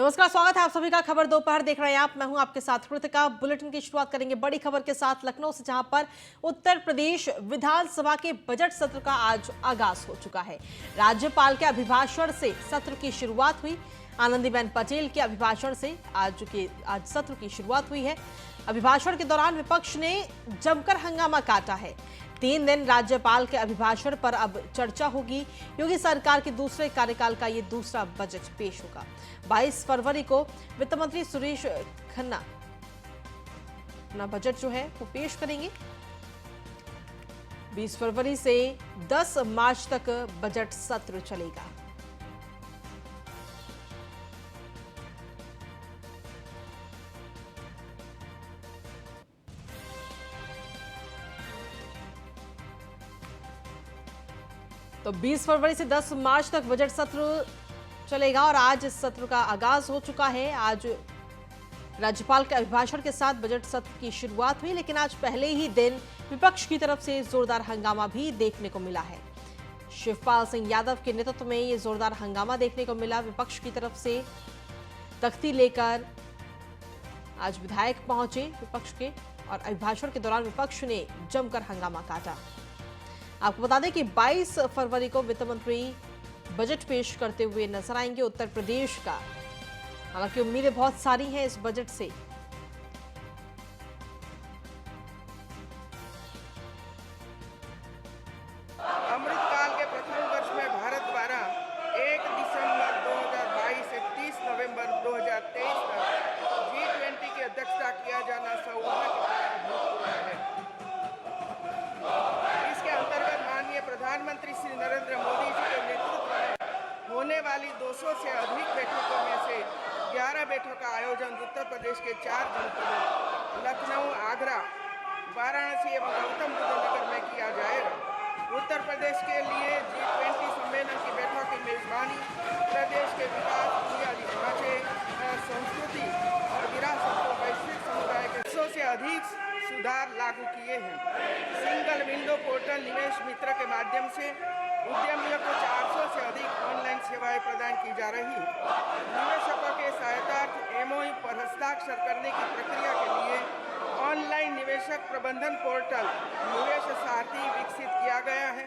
नमस्कार, स्वागत है आप सभी का। खबर दोपहर देख रहे हैं आप। मैं हूं आपके साथ कृतिका। बुलेटिन की शुरुआत करेंगे बड़ी खबर के साथ लखनऊ से, जहां पर उत्तर प्रदेश विधानसभा के बजट सत्र का आज आगाज हो चुका है। राज्यपाल के अभिभाषण से सत्र की शुरुआत हुई। आनंदीबेन पटेल के अभिभाषण से आज सत्र की शुरुआत हुई है। अभिभाषण के दौरान विपक्ष ने जमकर हंगामा काटा है। 3 दिन राज्यपाल के अभिभाषण पर अब चर्चा होगी। योगी सरकार के दूसरे कार्यकाल का ये दूसरा बजट पेश होगा। 22 फरवरी को वित्त मंत्री सुरेश खन्ना अपना बजट जो है वो पेश करेंगे। 20 फरवरी से 10 मार्च तक बजट सत्र चलेगा। तो 20 फरवरी से 10 मार्च तक बजट सत्र चलेगा और आज इस सत्र का आगाज हो चुका है। आज राज्यपाल के अभिभाषण के साथ बजट सत्र की शुरुआत हुई, लेकिन आज पहले ही दिन विपक्ष की तरफ से जोरदार हंगामा भी देखने को मिला है। शिवपाल सिंह यादव के नेतृत्व में ये जोरदार हंगामा देखने को मिला। विपक्ष की तरफ से तख्ती लेकर आज विधायक पहुंचे विपक्ष के, और अभिभाषण के दौरान विपक्ष ने जमकर हंगामा काटा। आपको बता दें कि 22 फरवरी को वित्त मंत्री बजट पेश करते हुए नजर आएंगे उत्तर प्रदेश का। हालांकि उम्मीदें बहुत सारी हैं इस बजट से। अमृतकाल के प्रथम वर्ष में भारत द्वारा 1 दिसंबर 2022 से 30 नवंबर 2023 तक G20 की अध्यक्षता किया जाना सौभाग्य का अभूतपूर्व है। इसके अंतर्गत माननीय प्रधानमंत्री श्री नरेंद्र मोदी जी के नेतृत्व में होने वाली 200 से अधिक बैठकों में से 11 बैठकों का आयोजन उत्तर प्रदेश के 4 जनपदों लखनऊ, आगरा, वाराणसी एवं गौतम बुद्ध नगर में किया जाएगा। उत्तर प्रदेश के लिए G20 सम्मेलन की बैठक की मेजबानी प्रदेश के विकास, बुनियादी ढांचे, संस्कृति और विरासत को वैश्विक समुदाय के 100 से अधिक सुधार लागू किए हैं। सिंगल विंडो पोर्टल निवेश मित्र के माध्यम से उद्यमियों को 400 से अधिक ऑनलाइन सेवाएं प्रदान की जा रही है। निवेशकों के सहायतार्थ MOU पर हस्ताक्षर करने की प्रक्रिया के लिए ऑनलाइन निवेशक प्रबंधन पोर्टल निवेश सारथी विकसित किया गया है।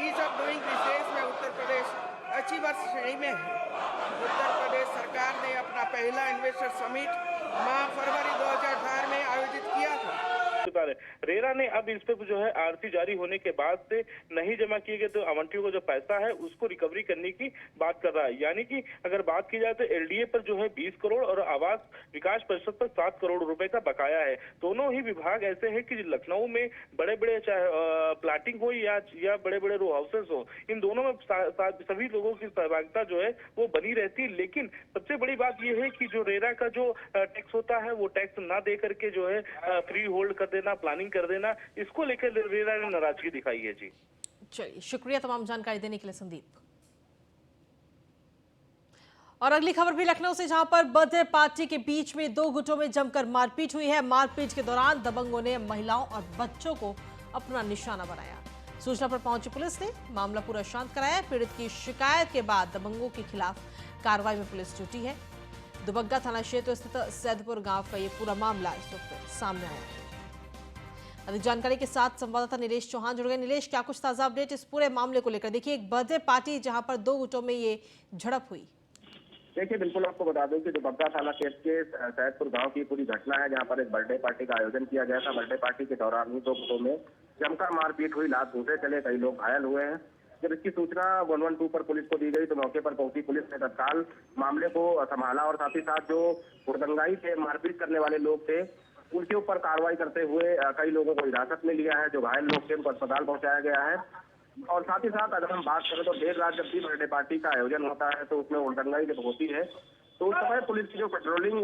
ईज ऑफ डूइंग बिजनेस में उत्तर प्रदेश अचीवर्स श्रेणी में है। उत्तर प्रदेश सरकार ने अपना पहला इन्वेस्टर समिट माह फरवरी 2018 में आयोजित किया था। रेरा ने अब इस पे जो है आरती जारी होने के बाद से नहीं जमा किए गए तो आवंटियों को जो पैसा है उसको रिकवरी करने की बात कर रहा है। यानी कि अगर बात की जाए तो LDA पर जो है 20 करोड़ और आवास विकास परिषद पर 7 करोड़ रुपए का बकाया है। दोनों ही विभाग ऐसे हैं कि लखनऊ में बड़े बड़े चाहे प्लाटिंग हो या बड़े बड़े रो हाउसेस हो, इन दोनों में सभी लोगों की सहभागिता जो है वो बनी रहती है। लेकिन सबसे बड़ी बात यह है कि जो रेरा का जो टैक्स होता है वो टैक्स ना दे करके जो है फ्री होल्ड कर देना, प्लानिंग कर देना, इसको लेकर रेरा ने नाराजगी दिखाई है। जी चलिए, शुक्रिया तमाम जानकारी देने के लिए संदीप। और अगली खबर भी लखनऊ से, जहां पर बर्थडे पार्टी के बीच में 2 गुटों में जमकर मारपीट हुई है। मारपीट के दौरान दबंगों ने महिलाओं और बच्चों को अपना निशाना बनाया। सूचना पर पहुंची पुलिस ने मामला पूरा शांत कराया। पीड़ित की शिकायत के बाद दबंगों के खिलाफ कार्रवाई में पुलिस जुटी है। दुबग्गा थाना क्षेत्र स्थित सैदपुर गांव का ये पूरा मामला इस वक्त सामने आया है। अधिक जानकारी के साथ संवाददाता नीलेश चौहान जुड़ गए। नीलेश, क्या कुछ ताजा अपडेट इस पूरे मामले को लेकर? देखिए, एक बर्थडे पार्टी जहां पर 2 गुटों में ये झड़प हुई। देखिए, बिल्कुल आपको बता दूं कि दुबग्गा थाना क्षेत्र के सैदपुर गांव की पूरी घटना है, जहां पर एक बर्थडे पार्टी का आयोजन किया गया था। बर्थडे पार्टी के दौरान ही 2 गुटों में जमकर मारपीट हुई, लात घूंसे चले, कई लोग घायल हुए हैं। जब इसकी सूचना 112 पर पुलिस को दी गई तो मौके पर पहुंची पुलिस ने तत्काल मामले को संभाला और साथ ही साथ जो हुड़दंगाई थे, मारपीट करने वाले लोग थे, उनके ऊपर कार्रवाई करते हुए कई लोगों को हिरासत में लिया है। जो घायल लोग थे उनको अस्पताल पहुंचाया गया है। और साथ ही साथ अगर हम बात करें तो देर रात जब भी बर्थडे पार्टी का आयोजन होता है तो उसमें हुड़दंगाई जब होती है तो उस समय पुलिस की जो पेट्रोलिंग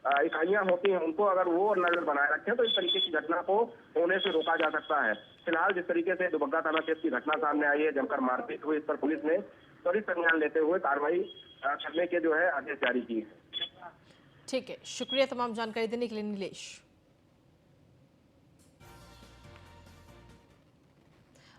इकाइयां होती हैं उनको अगर वो नजर बनाए रखें तो इस तरीके की घटना को होने से रोका जा सकता है। फिलहाल जिस तरीके से दुबग्गा थाना क्षेत्र की घटना सामने आई है, जमकर मारपीट हुई, इस पर पुलिस ने त्वरित संज्ञान लेते हुए कार्रवाई करने के जो है आदेश जारी किए। ठीक है, शुक्रिया तमाम जानकारी देने के लिए नीलेश।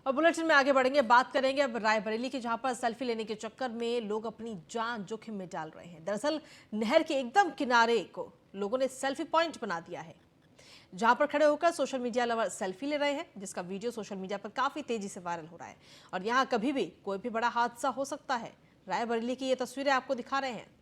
और बुलेटिन में आगे बढ़ेंगे, बात करेंगे अब रायबरेली की, जहां पर सेल्फी लेने के चक्कर में लोग अपनी जान जोखिम में डाल रहे हैं। दरअसल नहर के एकदम किनारे को लोगों ने सेल्फी पॉइंट बना दिया है, जहां पर खड़े होकर सोशल मीडिया लवर सेल्फी ले रहे हैं, जिसका वीडियो सोशल मीडिया पर काफी तेजी से वायरल हो रहा है। और यहां कभी भी कोई भी बड़ा हादसा हो सकता है। रायबरेली की ये तस्वीरें आपको दिखा रहे हैं।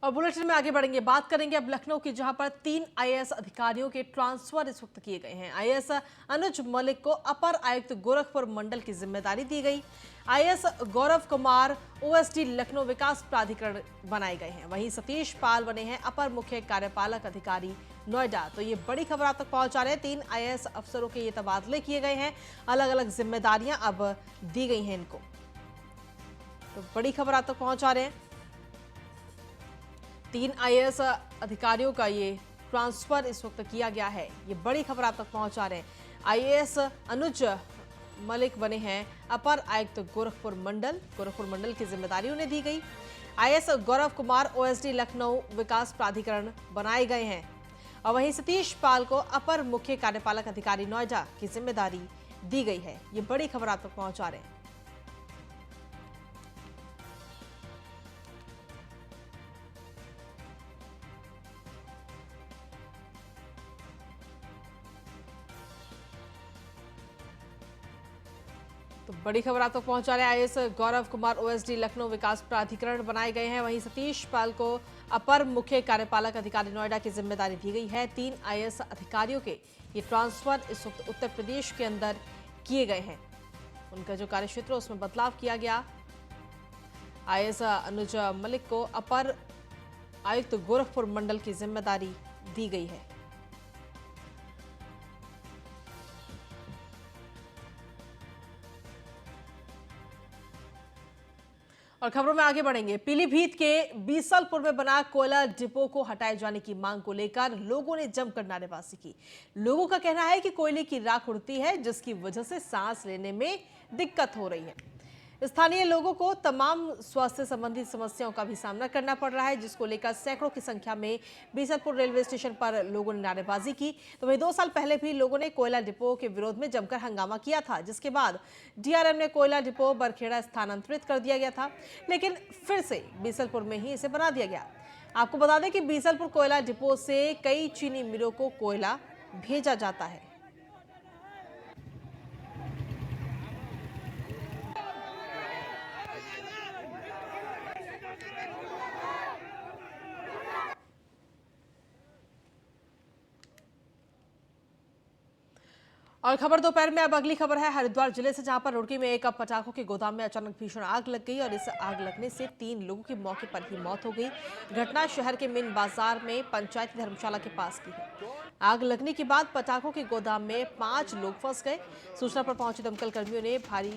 और बुलेटिन में आगे बढ़ेंगे, बात करेंगे अब लखनऊ की, जहां पर 3 आईएएस अधिकारियों के ट्रांसफर इस वक्त किए गए हैं। आईएएस अनुज मलिक को अपर आयुक्त गोरखपुर मंडल की जिम्मेदारी दी गई। आईएएस गौरव कुमार ओएसडी लखनऊ विकास प्राधिकरण बनाए गए हैं। वहीं सतीश पाल बने हैं अपर मुख्य कार्यपालक अधिकारी नोएडा। तो ये बड़ी खबर आप तक पहुंचा रहे हैं। 3 आईएएस अफसरों के ये तबादले किए गए हैं, अलग अलग जिम्मेदारियां अब दी गई हैं इनको। तो बड़ी खबर आप तक पहुंचा रहे हैं। 3 आईएएस अधिकारियों का ये ट्रांसफर इस वक्त किया गया है, ये बड़ी खबर आप तक पहुंचा रहे हैं। आईएएस अनुज मलिक बने हैं अपर आयुक्त गोरखपुर मंडल की जिम्मेदारी उन्हें दी गई। आईएएस गौरव कुमार ओएसडी लखनऊ विकास प्राधिकरण बनाए गए हैं। और वहीं सतीश पाल को अपर मुख्य कार्यपालक अधिकारी नोएडा की जिम्मेदारी दी गई है। ये बड़ी खबर आप तक पहुंचा रहे हैं। तो बड़ी खबर आप तक पहुंचा रहे हैं। आईएएस गौरव कुमार ओएसडी लखनऊ विकास प्राधिकरण बनाए गए हैं। वहीं सतीश पाल को अपर मुख्य कार्यपालक अधिकारी नोएडा की जिम्मेदारी दी गई है। 3 आईएएस अधिकारियों के ये ट्रांसफर इस वक्त उत्तर प्रदेश के अंदर किए गए हैं। उनका जो कार्यक्षेत्र उसमें बदलाव किया गया। आईएएस अनुज मलिक को अपर आयुक्त गोरखपुर मंडल की जिम्मेदारी दी गई है। और खबरों में आगे बढ़ेंगे। पीलीभीत के बीसलपुर में बना कोयला डिपो को हटाए जाने की मांग को लेकर लोगों ने जमकर नारेबाजी की। लोगों का कहना है कि कोयले की राख उड़ती है, जिसकी वजह से सांस लेने में दिक्कत हो रही है। स्थानीय लोगों को तमाम स्वास्थ्य संबंधी समस्याओं का भी सामना करना पड़ रहा है, जिसको लेकर सैकड़ों की संख्या में बीसलपुर रेलवे स्टेशन पर लोगों ने नारेबाजी की। तो वहीं 2 साल पहले भी लोगों ने कोयला डिपो के विरोध में जमकर हंगामा किया था, जिसके बाद डीआरएम ने कोयला डिपो बरखेड़ा स्थानांतरित कर दिया गया था, लेकिन फिर से बीसलपुर में ही इसे बना दिया गया। आपको बता दें कि बीसलपुर कोयला डिपो से कई चीनी मिलों को कोयला भेजा जाता है। और खबर दोपहर में अब अगली खबर है हरिद्वार जिले से, जहां पर रुड़की में एक पटाखों के गोदाम में अचानक भीषण आग लग गई और इस आग लगने से 3 लोगों की मौके पर ही मौत हो गई। घटना शहर के मेन बाजार में पंचायती धर्मशाला के पास की है। आग लगने के बाद पटाखों के गोदाम में 5 लोग फंस गए। सूचना पर पहुंचे दमकल कर्मियों ने भारी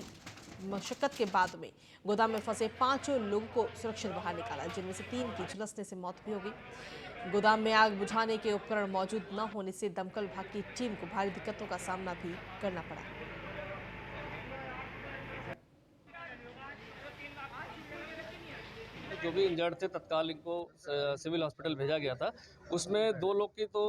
मशक्कत के बाद में गोदाम में फंसे 5 लोगों को सुरक्षित बाहर निकाला, जिनमें से 3 की झुलसने से मौत भी हो गई। गोदाम में आग बुझाने के उपकरण मौजूद न होने से दमकल विभाग की टीम को भारी दिक्कतों का सामना भी करना पड़ा। जो भी इंजर्ड थे तत्काल इनको सिविल हॉस्पिटल भेजा गया था। उसमें 2 लोग की तो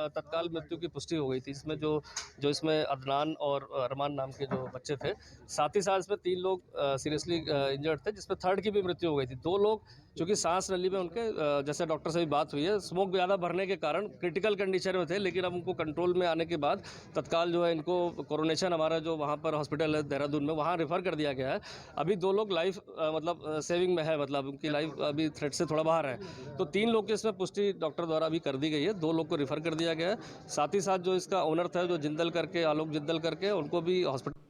तत्काल मृत्यु की पुष्टि हो गई थी। इसमें जो इसमें अदनान और अरमान नाम के जो बच्चे थे, साथ ही साथ इसमें 3 लोग सीरियसली इंजर्ड थे, जिसमें थर्ड की भी मृत्यु हो गई थी। 2 लोग चूँकि सांस नली में उनके जैसे डॉक्टर से भी बात हुई है, स्मोक ज़्यादा भरने के कारण क्रिटिकल कंडीशन में थे, लेकिन अब उनको कंट्रोल में आने के बाद तत्काल जो है इनको कोरोनेशन हमारा जो वहाँ पर हॉस्पिटल है देहरादून में, वहाँ रेफ़र कर दिया गया है। अभी 2 लोग लाइफ मतलब सेविंग में है, मतलब उनकी लाइफ अभी थ्रेट से थोड़ा बाहर है। तो 3 लोग की इसमें पुष्टि डॉक्टर द्वारा अभी कर दी गई है। 2 लोग को रेफ़र कर दिया गया है। साथ ही साथ जो इसका ओनर था, जो जिंदल करके, आलोक जिंदल करके, उनको भी हॉस्पिटल।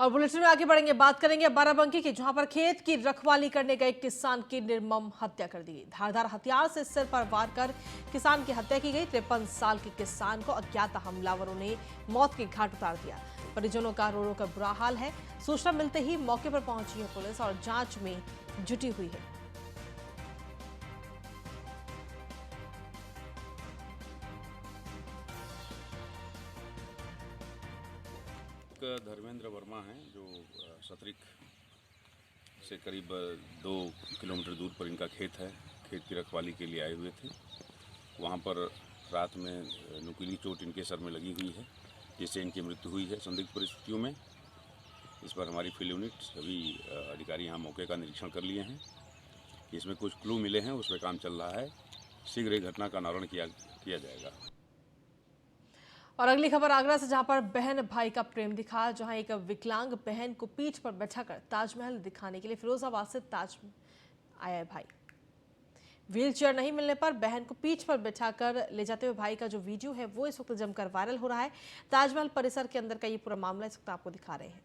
और बुलेटिन में आगे बढ़ेंगे, बात करेंगे बाराबंकी की, जहां पर खेत की रखवाली करने गए किसान की निर्मम हत्या कर दी गई। धारदार हथियार से सिर पर वार कर किसान की हत्या की गई। 53 साल के किसान को अज्ञात हमलावरों ने मौत के घाट उतार दिया। परिजनों का रो रो कर बुरा हाल है। सूचना मिलते ही मौके पर पहुंची है पुलिस और जांच में जुटी हुई है। धर्मेंद्र वर्मा हैं जो सतरिक से करीब 2 किलोमीटर दूर पर इनका खेत है। खेत की रखवाली के लिए आए हुए थे। वहाँ पर रात में नुकीली चोट इनके सर में लगी हुई है, जिससे इनकी मृत्यु हुई है संदिग्ध परिस्थितियों में। इस पर हमारी फील्ड यूनिट सभी अधिकारी यहाँ मौके का निरीक्षण कर लिए हैं। इसमें कुछ क्लू मिले हैं, उस पर काम चल रहा है। शीघ्र ही घटना का अनावरण किया जाएगा। और अगली खबर आगरा से, जहां पर बहन भाई का प्रेम दिखा। जहां एक विकलांग बहन को पीठ पर बैठाकर ताजमहल दिखाने के लिए फिरोजाबाद से ताज आया है भाई। व्हीलचेयर नहीं मिलने पर बहन को पीठ पर बैठाकर ले जाते हुए भाई का जो वीडियो है वो इस वक्त जमकर वायरल हो रहा है। ताजमहल परिसर के अंदर का ये पूरा मामला इस वक्त आपको दिखा रहे हैं।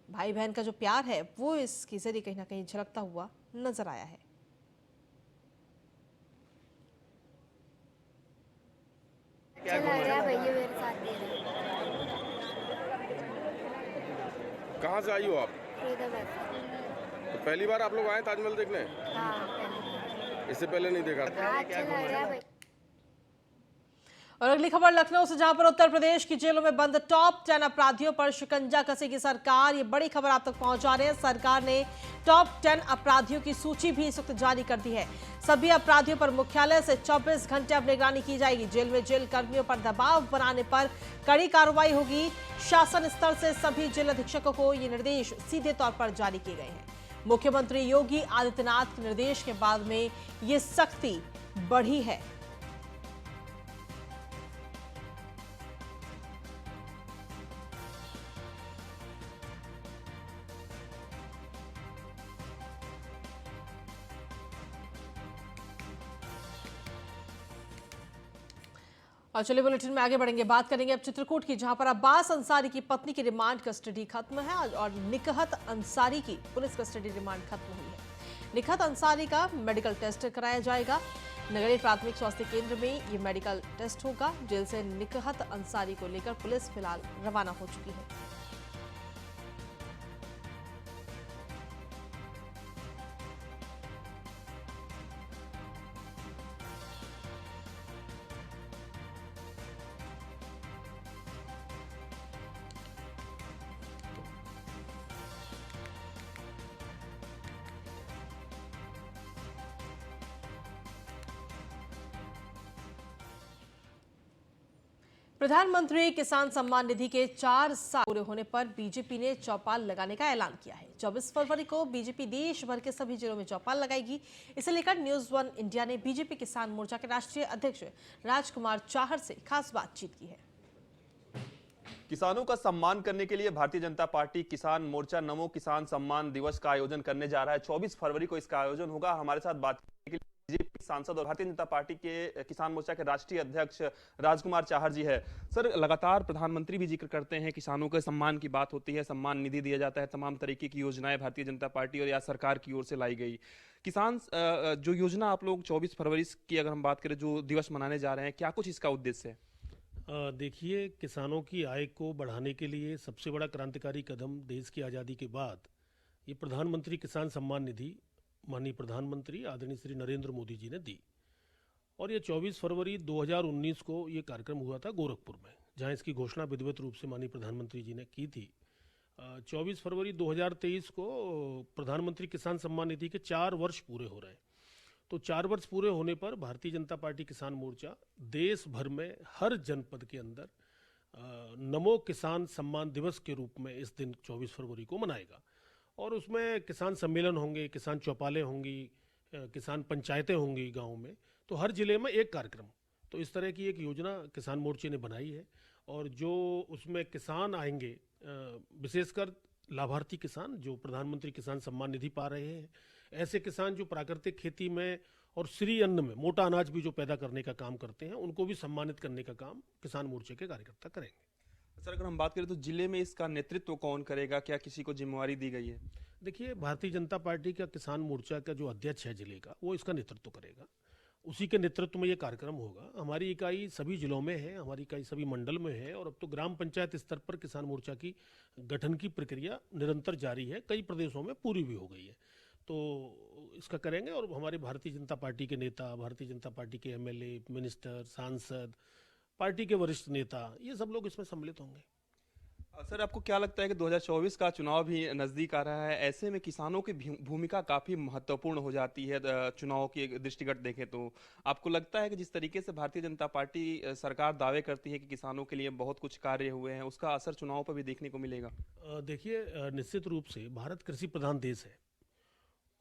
भाई बहन का जो प्यार है वो इसके जरिए कहीं ना कहीं झलकता हुआ नजर आया है। अच्छा लग रहा है, भैया मेरे साथ दे रहे हैं। कहाँ से आई हो आप? फरीदाबाद से। तो पहली बार आप लोग आए ताजमहल देखने? हाँ, पहले। इससे पहले नहीं देखा? हाँ, अच्छा लग रहा है भैया। और अगली खबर लखनऊ से, जहां पर उत्तर प्रदेश की जेलों में बंद टॉप 10 अपराधियों पर शिकंजा कसेगी सरकार। ये बड़ी खबर आप तक पहुंचा रहे हैं। सरकार ने टॉप 10 अपराधियों की सूची भी इस वक्त जारी कर दी है। सभी अपराधियों पर मुख्यालय से 24 घंटे अब निगरानी की जाएगी। जेल में जेल कर्मियों पर दबाव बनाने पर कड़ी कार्रवाई होगी। शासन स्तर से सभी जेल अधीक्षकों को ये निर्देश सीधे तौर पर जारी किए गए हैं। मुख्यमंत्री योगी आदित्यनाथ के निर्देश के बाद में ये सख्ती बढ़ी है। और चलिए बुलेटिन में आगे बढ़ेंगे, बात करेंगे अब चित्रकूट की, जहां पर अब्बास अंसारी की पत्नी की रिमांड कस्टडी खत्म है और निकहत अंसारी की पुलिस कस्टडी रिमांड खत्म हुई है। निकहत अंसारी का मेडिकल टेस्ट कराया जाएगा। नगरीय प्राथमिक स्वास्थ्य केंद्र में ये मेडिकल टेस्ट होगा। जेल से निकहत अंसारी को लेकर पुलिस फिलहाल रवाना हो चुकी है। प्रधानमंत्री किसान सम्मान निधि के 4 साल पूरे होने पर बीजेपी ने चौपाल लगाने का ऐलान किया है। 24 फरवरी को बीजेपी देश भर के सभी जिलों में चौपाल लगाएगी। इसे लेकर न्यूज 1 इंडिया ने बीजेपी किसान मोर्चा के राष्ट्रीय अध्यक्ष राजकुमार चाहर से खास बातचीत की है। किसानों का सम्मान करने के लिए भारतीय जनता पार्टी किसान मोर्चा नमो किसान सम्मान दिवस का आयोजन करने जा रहा है। 24 फरवरी को इसका आयोजन होगा। हमारे साथ बात करने के लिए बीजेपी सांसद और भारतीय जनता पार्टी के किसान मोर्चा के राष्ट्रीय अध्यक्ष राजकुमार चाहर जी है। सर, लगातार प्रधानमंत्री भी जिक्र करते हैं, किसानों के सम्मान की बात होती है, सम्मान निधि दिया जाता है, तमाम तरीके की योजनाएं भारतीय जनता पार्टी और या सरकार की ओर से लाई गई। किसान जो योजना आप लोग 24 फरवरी की अगर हम बात करें, जो दिवस मनाने जा रहे हैं, क्या कुछ इसका उद्देश्य है? देखिए, किसानों की आय को बढ़ाने के लिए सबसे बड़ा क्रांतिकारी कदम देश की आज़ादी के बाद ये प्रधानमंत्री किसान सम्मान निधि माननीय प्रधानमंत्री आदरणीय श्री नरेंद्र मोदी जी ने दी। और ये 24 फरवरी 2019 को ये कार्यक्रम हुआ था गोरखपुर में, जहां इसकी घोषणा विधिवत रूप से माननीय प्रधानमंत्री जी ने की थी। 24 फरवरी 2023 को प्रधानमंत्री किसान सम्मान निधि के 4 वर्ष पूरे हो रहे हैं। तो 4 वर्ष पूरे होने पर भारतीय जनता पार्टी किसान मोर्चा देश भर में हर जनपद के अंदर नमो किसान सम्मान दिवस के रूप में इस दिन 24 फरवरी को मनाएगा। और उसमें किसान सम्मेलन होंगे, किसान चौपालें होंगी, किसान पंचायतें होंगी गाँव में, तो हर जिले में एक कार्यक्रम। तो इस तरह की एक योजना किसान मोर्चे ने बनाई है। और जो उसमें किसान आएंगे, विशेषकर लाभार्थी किसान जो प्रधानमंत्री किसान सम्मान निधि पा रहे हैं, ऐसे किसान जो प्राकृतिक खेती में और श्री अन्न में मोटा अनाज भी जो पैदा करने का काम करते हैं, उनको भी सम्मानित करने का काम किसान मोर्चे के कार्यकर्ता करेंगे। सर अगर हम बात करें तो जिले में इसका नेतृत्व कौन करेगा, क्या किसी को जिम्मेवारी दी गई है? देखिए, भारतीय जनता पार्टी का किसान मोर्चा का जो अध्यक्ष है जिले का, वो इसका नेतृत्व करेगा। उसी के नेतृत्व में ये कार्यक्रम होगा। हमारी इकाई सभी जिलों में है, हमारी इकाई सभी मंडल में है, और अब तो ग्राम पंचायत स्तर पर किसान मोर्चा की गठन की प्रक्रिया निरंतर जारी है। कई प्रदेशों में पूरी भी हो गई है, तो इसका करेंगे। और हमारे भारतीय जनता पार्टी के नेता, भारतीय जनता पार्टी के एमएलए, मिनिस्टर, सांसद, पार्टी के वरिष्ठ नेता, ये सब लोग इसमें सम्मिलित होंगे। सर आपको क्या लगता है कि 2024 का चुनाव भी नजदीक आ रहा है, ऐसे में किसानों की भूमिका काफी महत्वपूर्ण हो जाती है चुनाव की दृष्टिगत देखें तो? आपको लगता है कि जिस तरीके से भारतीय जनता पार्टी सरकार दावे करती है कि किसानों के लिए बहुत कुछ कार्य हुए हैं, उसका असर चुनाव पर भी देखने को मिलेगा? देखिए, निश्चित रूप से भारत कृषि प्रधान देश है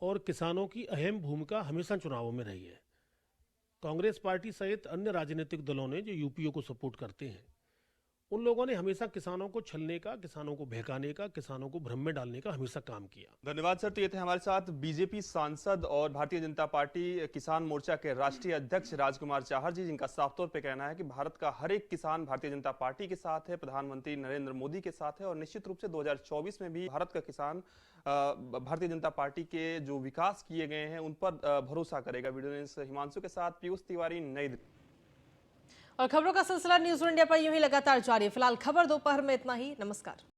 और किसानों की अहम भूमिका हमेशा चुनावों में रही है। कांग्रेस पार्टी सहित अन्य राजनीतिक दलों ने जो यूपीओ को सपोर्ट करते हैं, उन लोगों ने हमेशा किसानों को छलने का, किसानों को बहकाने का, किसानों को भ्रम में डालने का हमेशा काम किया। धन्यवाद सर। तो ये थे हमारे साथ बीजेपी सांसद और भारतीय जनता पार्टी किसान मोर्चा के राष्ट्रीय अध्यक्ष राजकुमार चाहर जी, जिनका साफ तौर पे कहना है कि भारत का हर एक किसान भारतीय जनता पार्टी के साथ है, प्रधानमंत्री नरेंद्र मोदी के साथ है, और निश्चित रूप से 2024 में भी भारत का किसान भारतीय जनता पार्टी के जो विकास किए गए हैं उन पर भरोसा करेगा। वीडियो हिमांशु के साथ पीयूष तिवारी, नई दिल्ली। और खबरों का सिलसिला न्यूज़ इंडिया पर यूं ही लगातार जारी है। फिलहाल खबर दोपहर में इतना ही। नमस्कार।